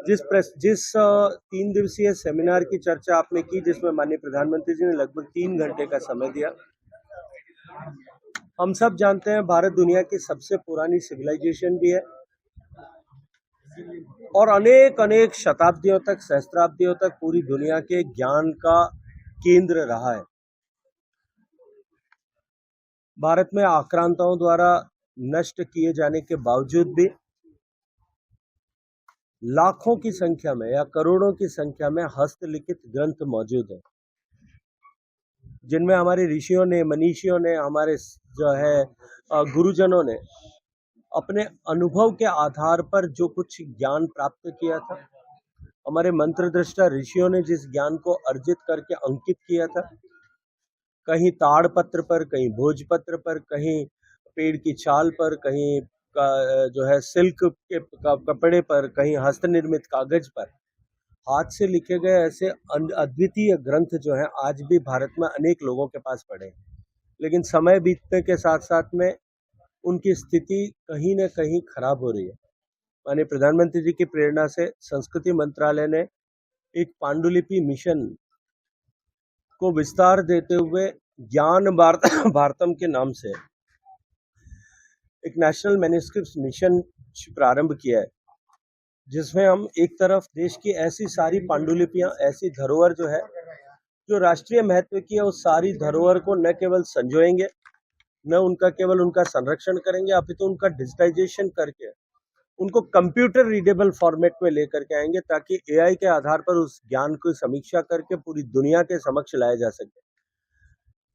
जिस 3 दिवसीय सेमिनार की चर्चा आपने की, जिसमें माननीय प्रधानमंत्री जी ने लगभग 3 घंटे का समय दिया। हम सब जानते हैं भारत दुनिया की सबसे पुरानी सिविलाइजेशन भी है और अनेक अनेक शताब्दियों तक, सहस्त्राब्दियों तक पूरी दुनिया के ज्ञान का केंद्र रहा है। भारत में आक्रांताओं द्वारा नष्ट किए जाने के बावजूद भी लाखों की संख्या में या करोड़ों की संख्या में हस्तलिखित ग्रंथ मौजूद हैं, जिनमें हमारे ऋषियों ने, मनीषियों ने, हमारे जो है गुरुजनों ने अपने अनुभव के आधार पर जो कुछ ज्ञान प्राप्त किया था, हमारे मंत्रदृष्टा ऋषियों ने जिस ज्ञान को अर्जित करके अंकित किया था, कहीं ताड़पत्र पर, कहीं भोजपत्र पर, कहीं पेड़ की छाल पर, कहीं जो है सिल्क के कपड़े पर, कहीं हस्त निर्मित कागज पर हाथ से लिखे गए ऐसे अद्वितीय ग्रंथ जो हैं आज भी भारत में अनेक लोगों के पास पड़े हैं। लेकिन समय बीतने के साथ साथ में उनकी स्थिति कहीं न कहीं खराब हो रही है। माननीय प्रधानमंत्री जी की प्रेरणा से संस्कृति मंत्रालय ने एक पांडुलिपि मिशन को विस्तार देते हुए ज्ञान भारतम के नाम से एक नेशनल मैन्युस्क्रिप्ट्स मिशन प्रारंभ किया है, जिसमें हम एक तरफ देश की ऐसी सारी पांडुलिपियां, ऐसी धरोहर जो है, जो राष्ट्रीय महत्व की है, उस सारी धरोहर को न केवल संजोएंगे, न उनका केवल उनका संरक्षण करेंगे, अपितु उनका डिजिटाइजेशन करके उनको कंप्यूटर रीडेबल फॉर्मेट में लेकर के आएंगे, ताकि एआई के आधार पर उस ज्ञान की समीक्षा करके पूरी दुनिया के समक्ष लाया जा सके।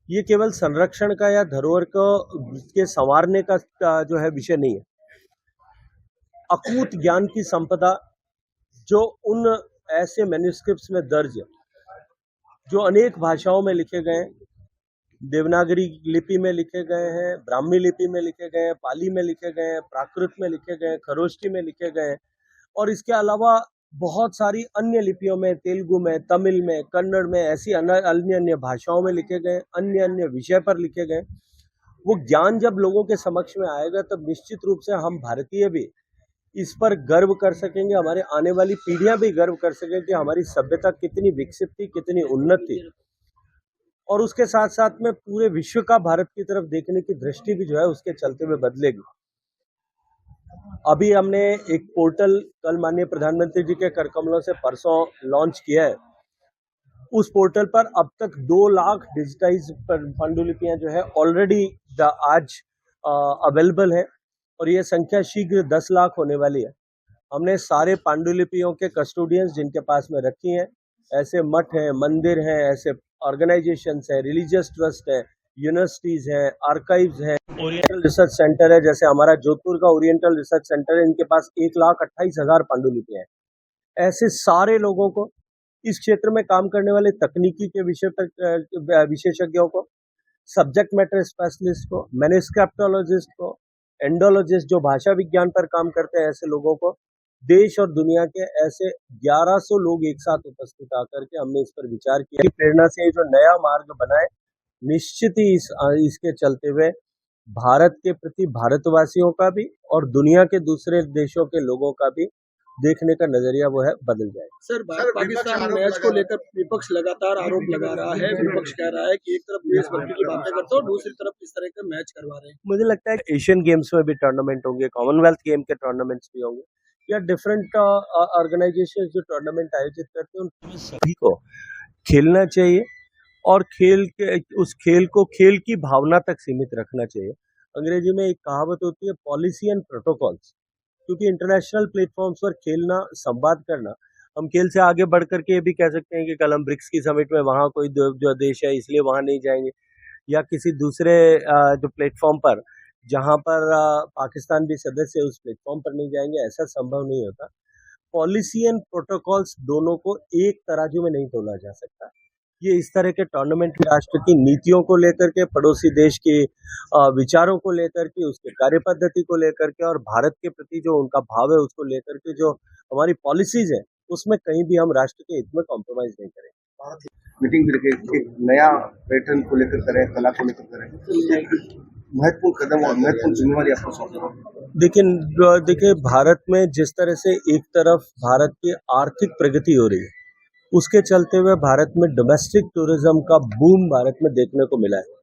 ये केवल संरक्षण का या धरोहर को के संवारने का जो है विषय नहीं है। अकूत ज्ञान की संपदा जो उन ऐसे मैन्युस्क्रिप्ट्स में दर्ज है, जो अनेक भाषाओं में लिखे गए हैं, देवनागरी लिपि में लिखे गए हैं, ब्राह्मी लिपि में लिखे गए हैं, पाली में लिखे गए हैं, प्राकृत में लिखे गए हैं, खरोष्ठी में लिखे गए हैं, और इसके अलावा बहुत सारी अन्य लिपियों में, तेलुगु में, तमिल में, कन्नड़ में, ऐसी अन्य भाषाओं में लिखे गए, अन्य अन्य विषय पर लिखे गए। वो ज्ञान जब लोगों के समक्ष में आएगा, तब निश्चित रूप से हम भारतीय भी इस पर गर्व कर सकेंगे, हमारे आने वाली पीढ़ियां भी गर्व कर सकेंगे कि हमारी सभ्यता कितनी विकसित थी, कितनी उन्नत थी, और उसके साथ साथ में पूरे विश्व का भारत की तरफ देखने की दृष्टि भी जो है उसके चलते हुए बदलेगी। अभी हमने एक पोर्टल कल माननीय प्रधानमंत्री जी के कर कमलों से परसों लॉन्च किया है। उस पोर्टल पर अब तक 2 लाख डिजिटाइज पांडुलिपियां जो है ऑलरेडी आज अवेलेबल है, और ये संख्या शीघ्र 10 लाख होने वाली है। हमने सारे पांडुलिपियों के कस्टोडियंस जिनके पास में रखी हैं, ऐसे मठ हैं, मंदिर हैं, ऐसे ऑर्गेनाइजेशंस है, रिलीजियस ट्रस्ट है, यूनिवर्सिटीज है, आर्काइव्स है, ओरिएंटल रिसर्च सेंटर है, जैसे हमारा जोधपुर का ओरिएंटल रिसर्च सेंटर है, इनके पास 1,28,000 पांडुलिपियां हैं। ऐसे सारे लोगों को, इस क्षेत्र में काम करने वाले तकनीकी के विषय पर विशेषज्ञों को, सब्जेक्ट मैटर स्पेशलिस्ट को, मैन्युस्क्रिप्टोलॉजिस्ट को, एंडोलॉजिस्ट जो भाषा विज्ञान पर काम करते हैं, ऐसे लोगों को, देश और दुनिया के ऐसे 1100 लोग एक साथ उपस्थित आकर के हमने इस पर विचार किया कि प्रेरणा से जो नया मार्ग बना है, निश्चित ही इसके चलते हुए भारत के प्रति भारतवासियों का भी और दुनिया के दूसरे देशों के लोगों का भी देखने का नजरिया वो है बदल जाएगा। सर, भारत पाकिस्तान मैच को लेकर विपक्ष लगातार आरोप लगा रहा है। विपक्ष कह रहा है कि एक तरफ देशभक्ति की बातें करते हो और दूसरी तरफ इस तरह के मैच करवा रहे हैं। मुझे लगता है एशियन गेम्स में भी टूर्नामेंट होंगे, कॉमनवेल्थ गेम के टूर्नामेंट्स भी होंगे, या डिफरेंट ऑर्गेनाइजेशन जो टूर्नामेंट आयोजित करते हैं, उनमें सभी को खेलना चाहिए और उस खेल को खेल की भावना तक सीमित रखना चाहिए। अंग्रेजी में एक कहावत होती है, पॉलिसी एंड प्रोटोकॉल्स, क्योंकि इंटरनेशनल प्लेटफॉर्म्स पर खेलना, संवाद करना, हम खेल से आगे बढ़ करके ये भी कह सकते हैं कि कल हम ब्रिक्स की समिट में वहाँ कोई जो देश है इसलिए वहाँ नहीं जाएंगे, या किसी दूसरे जो प्लेटफॉर्म पर जहाँ पर पाकिस्तान भी सदस्य है उस प्लेटफॉर्म पर नहीं जाएंगे, ऐसा संभव नहीं होता। पॉलिसी एंड प्रोटोकॉल्स दोनों को एक तराजू में नहीं तोला जा सकता। ये इस तरह के टूर्नामेंट राष्ट्र की नीतियों को लेकर के, पड़ोसी देश के विचारों को लेकर के, उसके कार्य पद्धति को लेकर के, और भारत के प्रति जो उनका भाव है उसको लेकर के जो हमारी पॉलिसीज है, उसमें कहीं भी हम राष्ट्र के हित में कॉम्प्रोमाइज नहीं करेंगे। मीटिंग भी रखे, एक नया पैटर्न को लेकर करें, कला को लेकर करें। महत्वपूर्ण कदम और महत्वपूर्ण जिम्मेवारी आपको सौंपी? देखिए भारत में जिस तरह से एक तरफ भारत की आर्थिक प्रगति हो रही है, उसके चलते हुए भारत में डोमेस्टिक टूरिज्म का बूम भारत में देखने को मिला है।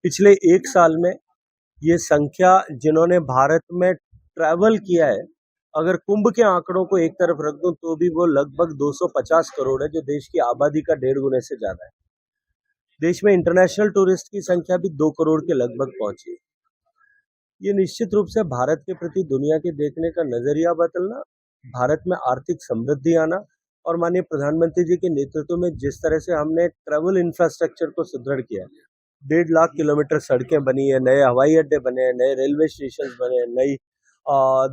पिछले एक साल में ये संख्या जिन्होंने भारत में ट्रैवल किया है, अगर कुंभ के आंकड़ों को एक तरफ रख दूं तो भी वो लगभग 250 करोड़ है, जो देश की आबादी का 1.5 गुने से ज्यादा है। देश में इंटरनेशनल टूरिस्ट की संख्या भी 2 करोड़ के लगभग पहुंची है। ये निश्चित रूप से भारत के प्रति दुनिया के देखने का नजरिया बदलना, भारत में आर्थिक समृद्धि आना और माननीय प्रधानमंत्री जी के नेतृत्व में जिस तरह से हमने ट्रैवल इंफ्रास्ट्रक्चर को सुदृढ़ किया, 1.5 लाख किलोमीटर सड़कें बनी है, नए हवाई अड्डे बने हैं, नए रेलवे स्टेशन बने हैं, नई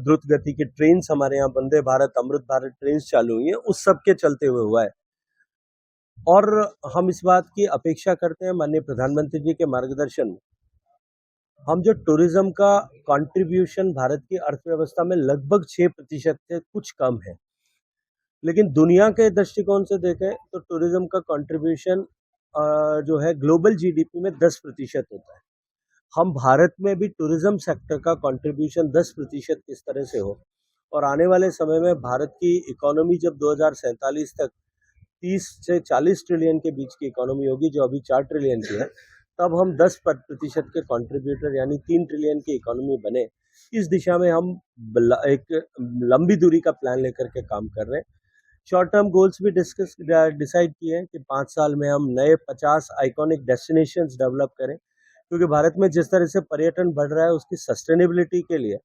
द्रुत गति की ट्रेन हमारे यहाँ वंदे भारत, अमृत भारत ट्रेन चालू हुई है, उस सब के चलते हुए हुआ है। और हम इस बात की अपेक्षा करते हैं माननीय प्रधानमंत्री जी के मार्गदर्शन में, हम जो टूरिज्म का कंट्रीब्यूशन भारत की अर्थव्यवस्था में लगभग 6% से कुछ कम है, लेकिन दुनिया के दृष्टिकोण से देखें तो टूरिज्म का कंट्रीब्यूशन जो है ग्लोबल जीडीपी में 10% होता है। हम भारत में भी टूरिज्म सेक्टर का कंट्रीब्यूशन 10% किस तरह से हो, और आने वाले समय में भारत की इकोनॉमी जब 2047 तक 30 से 40 ट्रिलियन के बीच की इकोनॉमी होगी, जो अभी 4 ट्रिलियन की है, तब हम 10% के कंट्रीब्यूटर यानी 3 ट्रिलियन की इकोनॉमी बने। इस दिशा में हम एक लंबी दूरी का प्लान लेकर के काम कर रहे हैं। शॉर्ट टर्म गोल्स भी डिसाइड किए हैं कि 5 साल में हम नए 50 आइकॉनिक डेस्टिनेशंस डेवलप करें, क्योंकि भारत में जिस तरह से पर्यटन बढ़ रहा है, उसकी सस्टेनेबिलिटी के लिए,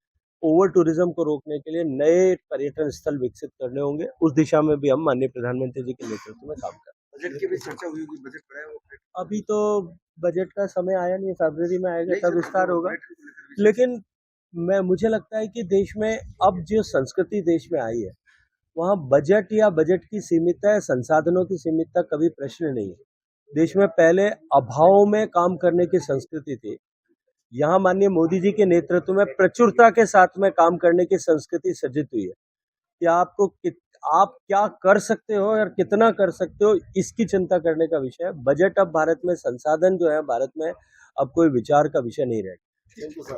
ओवर टूरिज्म को रोकने के लिए नए पर्यटन स्थल विकसित करने होंगे। उस दिशा में भी हम माननीय प्रधानमंत्री जी के नेतृत्व में काम कर रहे हैं। बजट की भी चर्चा हुई होगी, बजट बढ़ाया होगा? अभी तो बजट का समय आया नहीं, फरवरी में आएगा तब विस्तार होगा। लेकिन मुझे लगता है कि देश में अब जो संस्कृति देश में आई है, वहाँ बजट या बजट की सीमितता या संसाधनों की सीमितता कभी प्रश्न नहीं है। देश में पहले अभाव में काम करने की संस्कृति थी, यहाँ माननीय मोदी जी के नेतृत्व में प्रचुरता के साथ में काम करने की संस्कृति सृजित हुई है कि आप क्या कर सकते हो और कितना कर सकते हो, इसकी चिंता करने का विषय है। बजट अब भारत में, संसाधन जो है भारत में अब कोई विचार का विषय नहीं रहेगा। Thank you sir.